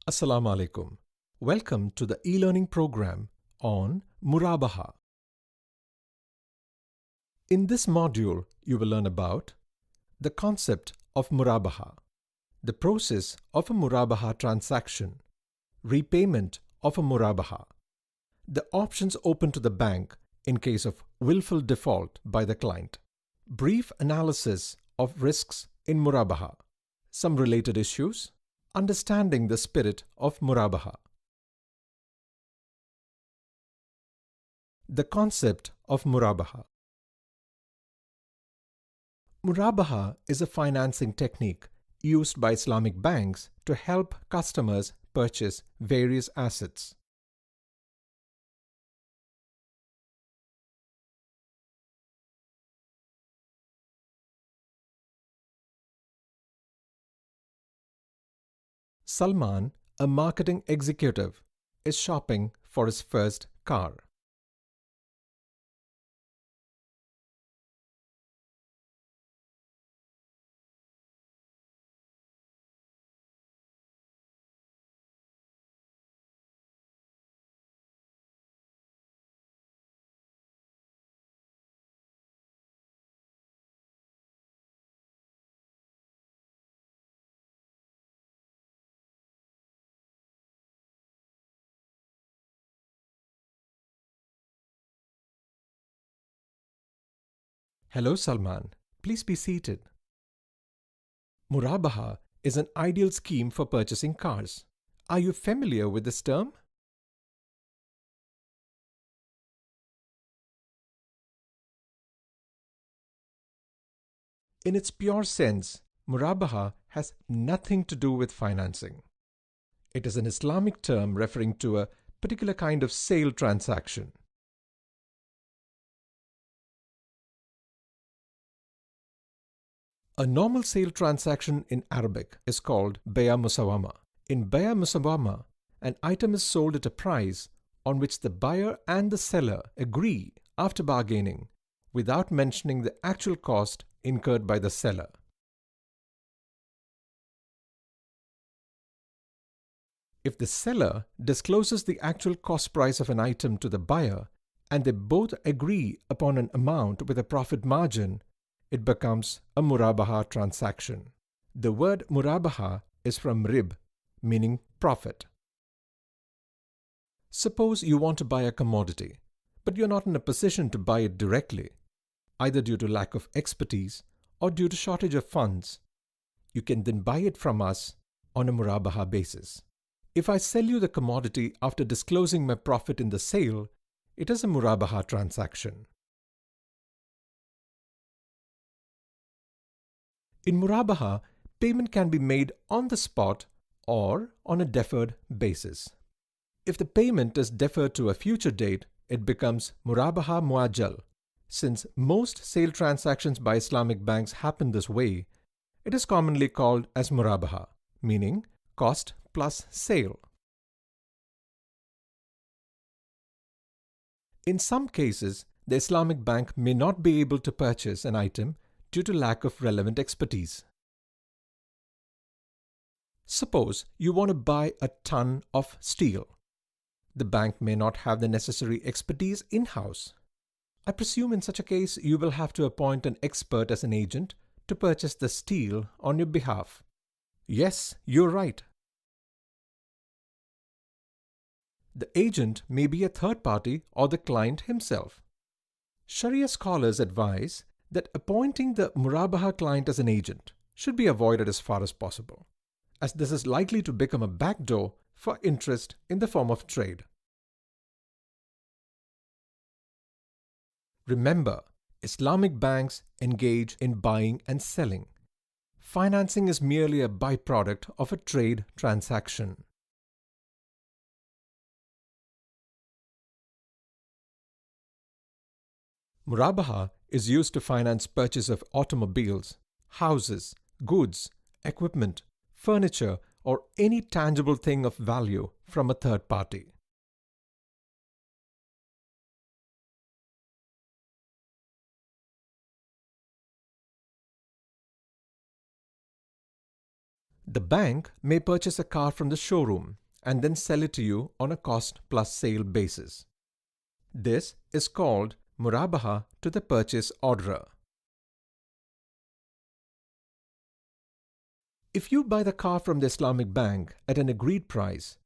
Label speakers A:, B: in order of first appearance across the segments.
A: Assalamu alaikum. Welcome to the e-learning program on Murabbaha. In this module, you will learn about the concept of Murabbaha, the process of a Murabbaha transaction, repayment of a Murabbaha, the options open to the bank in case of willful default by the client, brief analysis of risks in Murabbaha, some related issues, understanding the spirit of Murabbaha. The concept of Murabbaha. Murabbaha is a financing technique used by Islamic banks to help customers purchase various assets. Salman, a marketing executive, is shopping for his first car. Hello Salman, please be seated. Murabbaha is an ideal scheme for purchasing cars. Are you familiar with this term? In its pure sense, Murabbaha has nothing to do with financing. It is an Islamic term referring to a particular kind of sale transaction. A normal sale transaction in Arabic is called Baya Musawama. In Baya Musawama, an item is sold at a price on which the buyer and the seller agree after bargaining without mentioning the actual cost incurred by the seller. If the seller discloses the actual cost price of an item to the buyer and they both agree upon an amount with a profit margin, it becomes a Murabbaha transaction. The word Murabbaha is from rib, meaning profit. Suppose you want to buy a commodity, but you're not in a position to buy it directly, either due to lack of expertise or due to shortage of funds. You can then buy it from us on a Murabbaha basis. If I sell you the commodity after disclosing my profit in the sale, it is a Murabbaha transaction. In Murabbaha, payment can be made on the spot or on a deferred basis. If the payment is deferred to a future date, it becomes Murabbaha Muajjal. Since most sale transactions by Islamic banks happen this way, it is commonly called as Murabbaha, meaning cost plus sale. In some cases, the Islamic bank may not be able to purchase an item due to lack of relevant expertise. Suppose you want to buy a ton of steel. The bank may not have the necessary expertise in-house. I presume in such a case you will have to appoint an expert as an agent to purchase the steel on your behalf. Yes, you're right. The agent may be a third party or the client himself. Sharia scholars advise that appointing the Murabbaha client as an agent should be avoided as far as possible, as this is likely to become a backdoor for interest in the form of trade. Remember, Islamic banks engage in buying and selling. Financing is merely a byproduct of a trade transaction. Murabbaha is used to finance purchase of automobiles, houses, goods, equipment, furniture, or any tangible thing of value from a third party. The bank may purchase a car from the showroom and then sell it to you on a cost plus sale basis. This is called Murabbaha to the purchase orderer. If you buy the car from the Islamic bank at an agreed price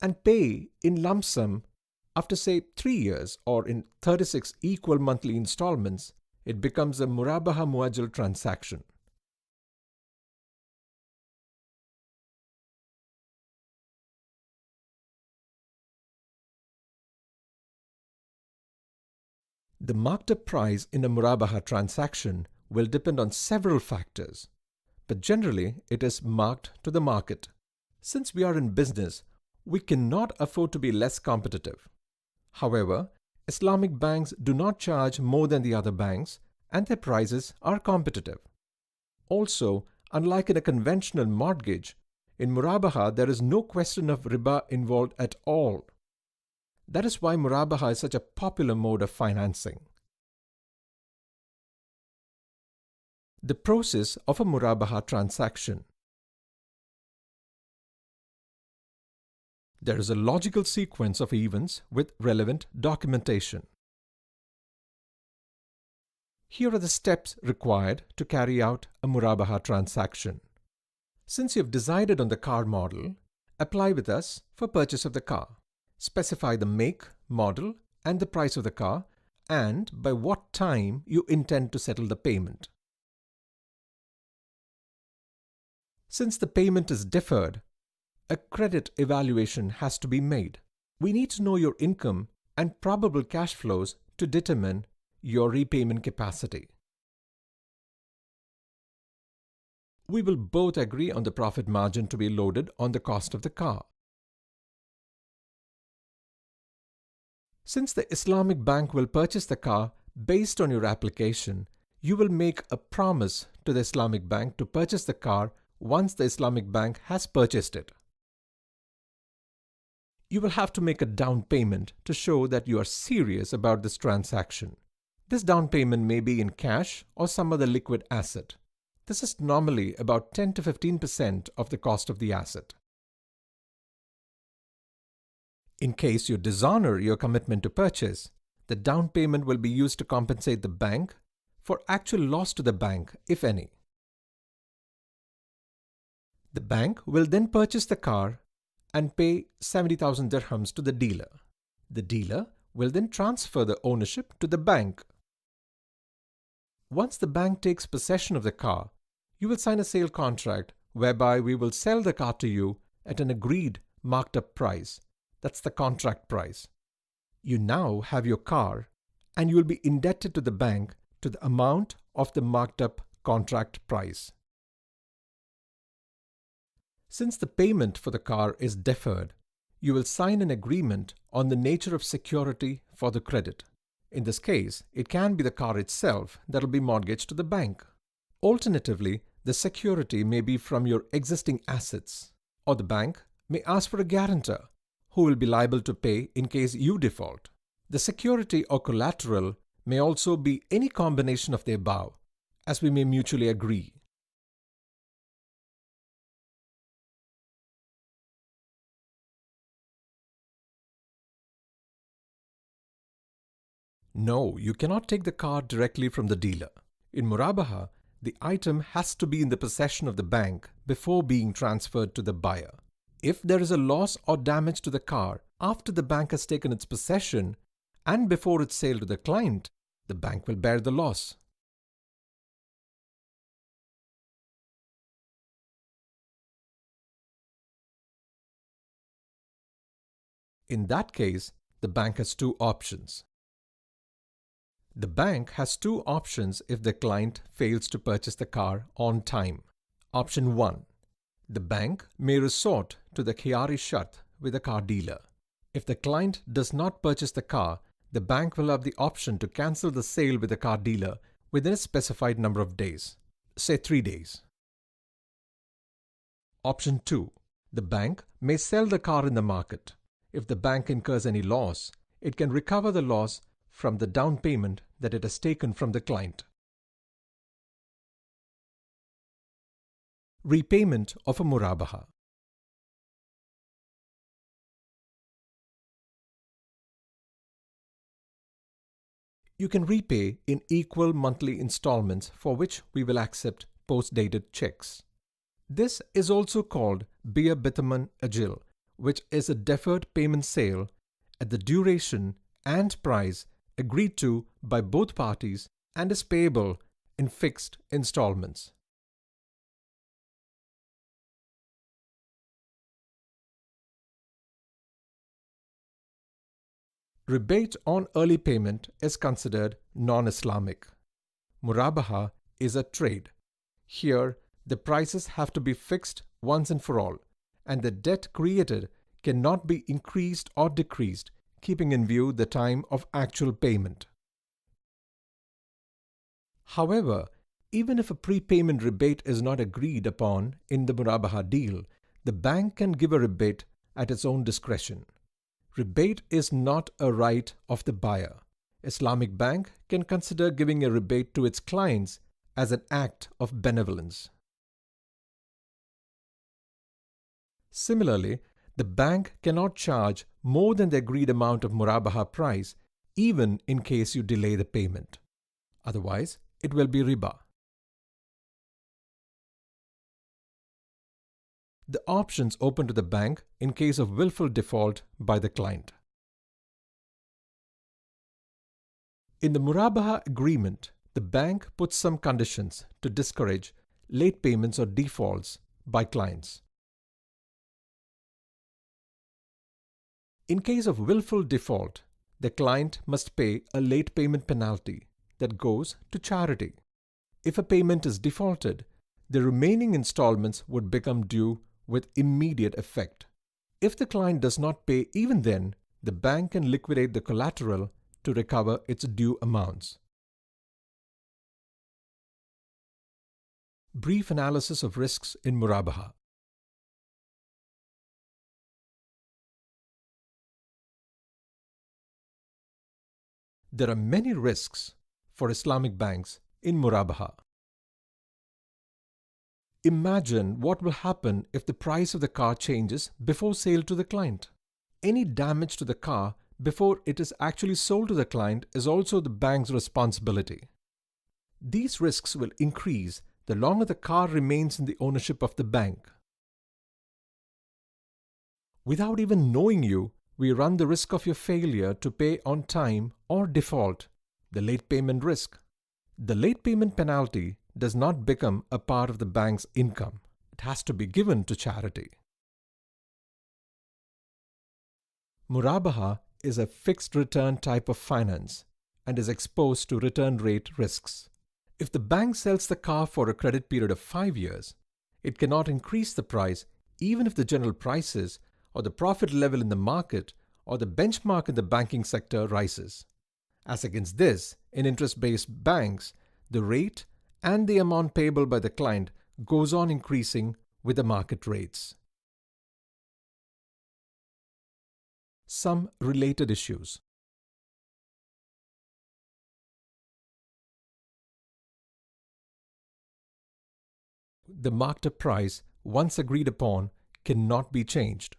A: and pay in lump sum after say 3 years or in 36 equal monthly installments, it becomes a Murabbaha Muajjal transaction. The marked up price in a Murabbaha transaction will depend on several factors, but generally it is marked to the market. Since we are in business, we cannot afford to be less competitive. However, Islamic banks do not charge more than the other banks and their prices are competitive. Also, unlike in a conventional mortgage, in Murabbaha there is no question of riba involved at all. That is why Murabbaha is such a popular mode of financing. The process of a Murabbaha transaction. There is a logical sequence of events with relevant documentation. Here are the steps required to carry out a Murabbaha transaction. Since you have decided on the car model, apply with us for purchase of the car. Specify the make, model and the price of the car and by what time you intend to settle the payment. Since the payment is deferred, a credit evaluation has to be made. We need to know your income and probable cash flows to determine your repayment capacity. We will both agree on the profit margin to be loaded on the cost of the car. Since the Islamic bank will purchase the car based on your application, you will make a promise to the Islamic bank to purchase the car once the Islamic bank has purchased it. You will have to make a down payment to show that you are serious about this transaction. This down payment may be in cash or some other liquid asset. This is normally about 10 to 15% of the cost of the asset. In case you dishonor your commitment to purchase, the down payment will be used to compensate the bank for actual loss to the bank, if any. The bank will then purchase the car and pay 70,000 dirhams to the dealer. The dealer will then transfer the ownership to the bank. Once the bank takes possession of the car, you will sign a sale contract whereby we will sell the car to you at an agreed marked up price. That's the contract price. You now have your car and you will be indebted to the bank to the amount of the marked up contract price. Since the payment for the car is deferred, you will sign an agreement on the nature of security for the credit. In this case, it can be the car itself that will be mortgaged to the bank. Alternatively, the security may be from your existing assets, or the bank may ask for a guarantor who will be liable to pay in case you default. The security or collateral may also be any combination of the above, as we may mutually agree. No, you cannot take the car directly from the dealer. In Murabbaha, the item has to be in the possession of the bank before being transferred to the buyer. If there is a loss or damage to the car after the bank has taken its possession and before its sale to the client, the bank will bear the loss. In that case, the bank has two options. The bank has two options if the client fails to purchase the car on time. Option 1. The bank may resort to the khiyari shart with the car dealer. If the client does not purchase the car, the bank will have the option to cancel the sale with the car dealer within a specified number of days, say 3 days. Option 2. The bank may sell the car in the market. If the bank incurs any loss, it can recover the loss from the down payment that it has taken from the client. Repayment of a Murabbaha. You can repay in equal monthly installments for which we will accept post-dated checks. This is also called Bir Bitaman Ajil, which is a deferred payment sale at the duration and price agreed to by both parties and is payable in fixed installments. Rebate on early payment is considered non-Islamic. Murabbaha is a trade. Here, the prices have to be fixed once and for all, and the debt created cannot be increased or decreased, keeping in view the time of actual payment. However, even if a prepayment rebate is not agreed upon in the Murabbaha deal, the bank can give a rebate at its own discretion. Rebate is not a right of the buyer. Islamic Bank can consider giving a rebate to its clients as an act of benevolence. Similarly, the bank cannot charge more than the agreed amount of Murabbaha price even in case you delay the payment. Otherwise, it will be riba. The options open to the bank in case of willful default by the client. In the Murabbaha agreement, the bank puts some conditions to discourage late payments or defaults by clients. In case of willful default, the client must pay a late payment penalty that goes to charity. If a payment is defaulted, the remaining installments would become due with immediate effect. If the client does not pay even then, the bank can liquidate the collateral to recover its due amounts. Brief analysis of risks in Murabbaha. There are many risks for Islamic banks in Murabbaha. Imagine what will happen if the price of the car changes before sale to the client. Any damage to the car before it is actually sold to the client is also the bank's responsibility. These risks will increase the longer the car remains in the ownership of the bank. Without even knowing you, we run the risk of your failure to pay on time or default, the late payment risk. The late payment penalty does not become a part of the bank's income. It has to be given to charity. Murabbaha is a fixed return type of finance and is exposed to return rate risks. If the bank sells the car for a credit period of 5 years, it cannot increase the price even if the general prices or the profit level in the market or the benchmark in the banking sector rises. As against this, in interest-based banks, the rate and the amount payable by the client goes on increasing with the market rates. Some related issues. The marked-up price, once agreed upon, cannot be changed.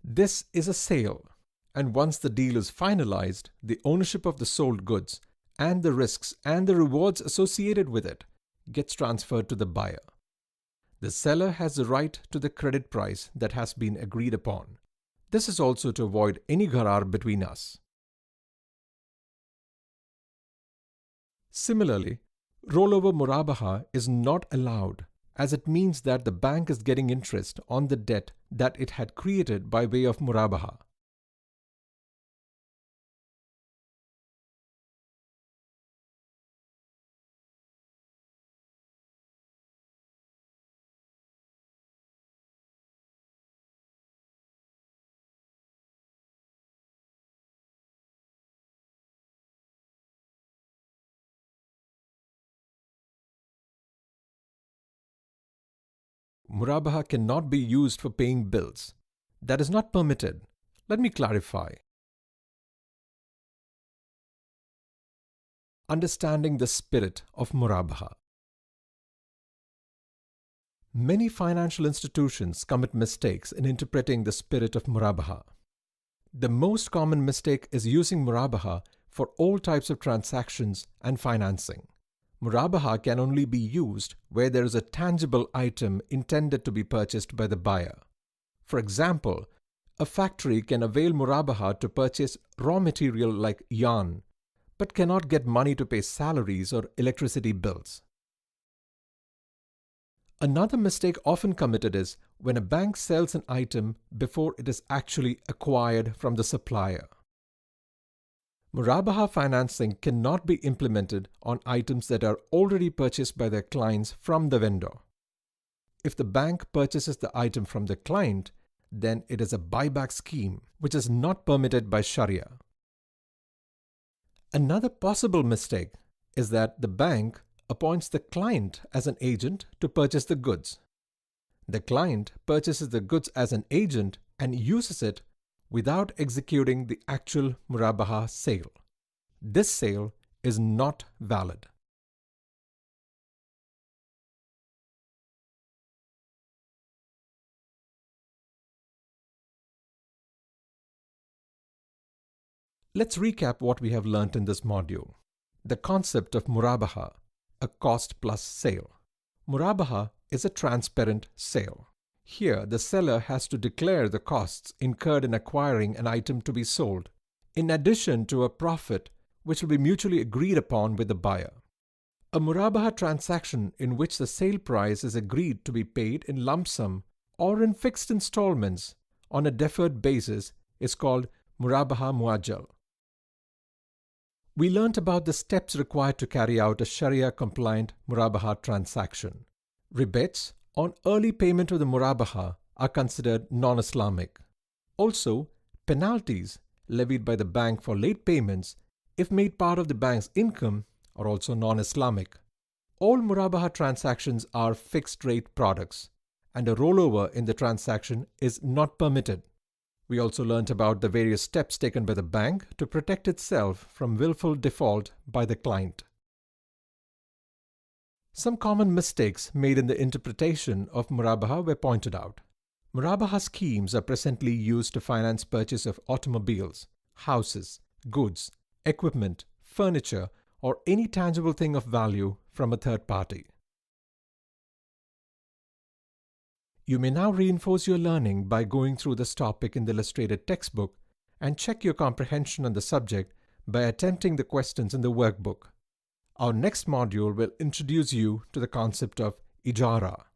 A: This is a sale, and once the deal is finalized, the ownership of the sold goods and the risks and the rewards associated with it gets transferred to the buyer. The seller has the right to the credit price that has been agreed upon. This is also to avoid any gharar between us. Similarly, rollover Murabbaha is not allowed, as it means that the bank is getting interest on the debt that it had created by way of Murabbaha. Murabbaha cannot be used for paying bills. That is not permitted. Let me clarify. Understanding the spirit of Murabbaha. Many financial institutions commit mistakes in interpreting the spirit of Murabbaha. The most common mistake is using Murabbaha for all types of transactions and financing. Murabbaha can only be used where there is a tangible item intended to be purchased by the buyer. For example, a factory can avail Murabbaha to purchase raw material like yarn, but cannot get money to pay salaries or electricity bills. Another mistake often committed is when a bank sells an item before it is actually acquired from the supplier. Murabbaha financing cannot be implemented on items that are already purchased by their clients from the vendor. If the bank purchases the item from the client, then it is a buyback scheme, which is not permitted by Sharia. Another possible mistake is that the bank appoints the client as an agent to purchase the goods. The client purchases the goods as an agent and uses it without executing the actual Murabbaha sale. This sale is not valid. Let's recap what we have learnt in this module. The concept of Murabbaha, a cost plus sale. Murabbaha is a transparent sale. Here, the seller has to declare the costs incurred in acquiring an item to be sold, in addition to a profit which will be mutually agreed upon with the buyer. A Murabbaha transaction in which the sale price is agreed to be paid in lump sum or in fixed installments on a deferred basis is called Murabbaha Muajjal. We learnt about the steps required to carry out a Sharia-compliant Murabbaha transaction. Rebates on early payment of the Murabbaha are considered non-Islamic. Also, penalties levied by the bank for late payments, if made part of the bank's income, are also non-Islamic. All Murabbaha transactions are fixed-rate products, and a rollover in the transaction is not permitted. We also learnt about the various steps taken by the bank to protect itself from willful default by the client. Some common mistakes made in the interpretation of Murabbaha were pointed out. Murabbaha schemes are presently used to finance purchase of automobiles, houses, goods, equipment, furniture, or any tangible thing of value from a third party. You may now reinforce your learning by going through this topic in the illustrated textbook and check your comprehension on the subject by attempting the questions in the workbook. Our next module will introduce you to the concept of ijara.